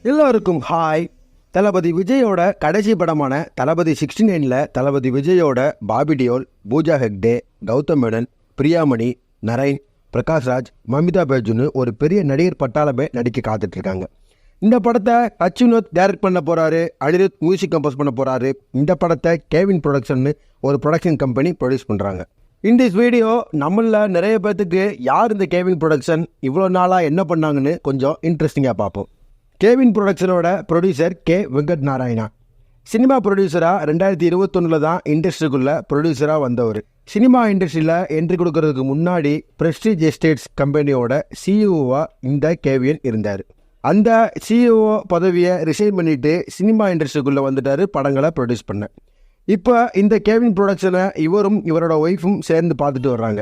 எல்லோருக்கும் ஹாய். தளபதி விஜயோட கடைசி படமான தளபதி 69ல் தளபதி விஜயோட பாபி டியோல், பூஜா ஹெக்டே, கௌதம் மேனன், பிரியாமணி, நரேன், பிரகாஷ்ராஜ், மமிதா பேஜுன்னு ஒரு பெரிய நடிகர் பட்டாளமே நடிக்க காத்துட்ருக்காங்க. இந்த படத்தை அச்சுனோத் டைரக்ட் பண்ண போகிறாரு, அனிருத் மியூசிக் கம்போஸ் பண்ண போகிறாரு. இந்த படத்தை கேவின் ப்ரொடக்ஷன்னு ஒரு ப்ரொடக்ஷன் கம்பெனி ப்ரொடியூஸ் பண்ணுறாங்க. இந்த வீடியோ நம்மள நிறைய பேர்த்துக்கு யார் இந்த கேவின் ப்ரொடக்ஷன், இவ்வளோ நாளாக என்ன பண்ணாங்கன்னு கொஞ்சம் இன்ட்ரெஸ்டிங்காக பார்ப்போம். கேவின் ப்ரொடக்ஷனோட producer K Venkat Narayana. Cinema ப்ரொடியூசராக 2021 தான் இண்டஸ்ட்ரிக்குள்ளே ப்ரொடியூசராக வந்தவர். சினிமா இண்டஸ்ட்ரியில் என்ட்ரி கொடுக்கறதுக்கு முன்னாடி பிரஸ்டீஜ் எஸ்டேட்ஸ் கம்பெனியோட சிஇஓவாக இந்த கேவியன் இருந்தார். அந்த சிஇஓ பதவியை ரிசைன் பண்ணிவிட்டு சினிமா இண்டஸ்ட்ரிக்குள்ளே வந்துட்டார் படங்களை ப்ரொடியூஸ் பண்ண. இப்போ இந்த கேவின் ப்ரொடக்ஷனை இவரும் இவரோட ஒய்ஃபும் சேர்ந்து பார்த்துட்டு வர்றாங்க.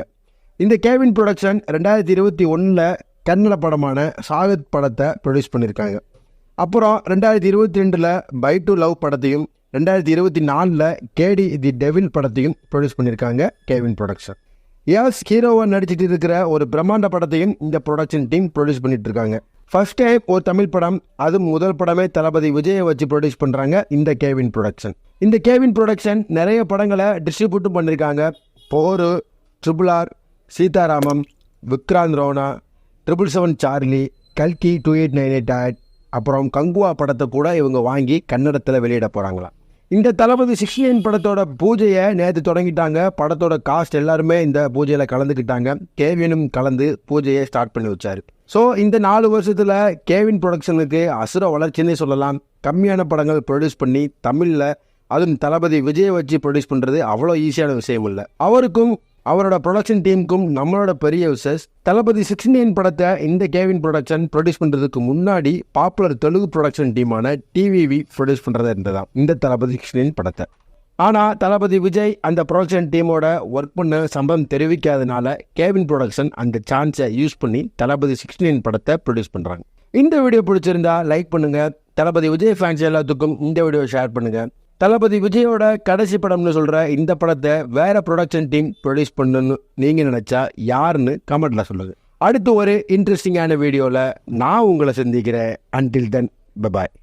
இந்த கேவின் ப்ரொடக்ஷன் 2021 கன்னட படமான சாகத் படத்தை ப்ரொடியூஸ் பண்ணியிருக்காங்க. அப்புறம் 2022 பை டு லவ் படத்தையும் 2024 கேடி தி டெவில் படத்தையும் ப்ரொடியூஸ் பண்ணியிருக்காங்க கேவின் ப்ரொடக்ஷன். ஹீரோவாக நடிச்சிட்டு இருக்கிற ஒரு பிரம்மாண்ட படத்தையும் இந்த ப்ரொடக்ஷன் டீம் ப்ரொடியூஸ் பண்ணிட்டு இருக்காங்க. ஃபர்ஸ்ட் டைம் ஒரு தமிழ் படம், அது முதல் படமே தளபதி விஜயை வச்சு ப்ரொடியூஸ் பண்ணுறாங்க இந்த கேவின் ப்ரொடக்ஷன். இந்த கேவின் ப்ரொடக்ஷன் நிறைய படங்களை டிஸ்ட்ரிபியூட்டும் பண்ணியிருக்காங்க. போர், RRR, சீதாராமம், விக்ராந்த் ரோனா, 777 சார்லி, கல்கி 2898, அப்புறம் கங்குவா படத்தை கூட இவங்க வாங்கி கன்னடத்தில் வெளியிட போகிறாங்களாம். இந்த தளபதி 69 படத்தோட பூஜையை நேற்று தொடங்கிட்டாங்க. படத்தோட காஸ்ட் எல்லாருமே இந்த பூஜையில் கலந்துக்கிட்டாங்க. கேவினும் கலந்து பூஜையை ஸ்டார்ட் பண்ணி வச்சார். ஸோ இந்த 4 வருஷத்தில் கேவின் ப்ரொடக்ஷனுக்கு அசுர வளர்ச்சின்னே சொல்லலாம். கம்மியான படங்கள் ப்ரொடியூஸ் பண்ணி தமிழில், அதுவும் தளபதி விஜயை வச்சு ப்ரொடியூஸ் பண்ணுறது அவ்வளோ ஈஸியான விஷயம் இல்லை. அவருக்கும் அவரோட ப்ரொடக்ஷன் டீமுக்கும் நம்மளோட பெரிய விசஸ். தளபதி 69 படத்தை இந்த கேவின் ப்ரொடக்ஷன் ப்ரொடியூஸ் பண்ணுறதுக்கு முன்னாடி பாப்புலர் தெலுங்கு ப்ரொடக்ஷன் டீமான டிவிவி ப்ரொடியூஸ் பண்ணுறதா இருந்ததாம் இந்த தளபதி 69 படத்தை. ஆனால் தளபதி விஜய் அந்த ப்ரொடக்ஷன் டீமோட ஒர்க் பண்ண சம்பவம் தெரிவிக்காதனால கேவின் ப்ரொடக்ஷன் அந்த சான்ஸை யூஸ் பண்ணி தளபதி 69 படத்தை ப்ரொடியூஸ் பண்ணுறாங்க. இந்த வீடியோ பிடிச்சிருந்தா லைக் பண்ணுங்கள். தளபதி விஜய் ஃபேன்ஸ் எல்லாத்துக்கும் இந்த வீடியோ ஷேர் பண்ணுங்கள். தளபதி விஜயோட கடைசி படம்னு சொல்கிற இந்த படத்தை வேறு ப்ரொடக்ஷன் டீம் ப்ரொடியூஸ் பண்ணணும்னு நீங்கள் நினச்சா யாருன்னு கமெண்ட்டில் சொல்லுங்கள். அடுத்து ஒரு இன்ட்ரெஸ்டிங்கான வீடியோவில் நான் உங்களை சந்திக்கிறேன். Until then, bye bye.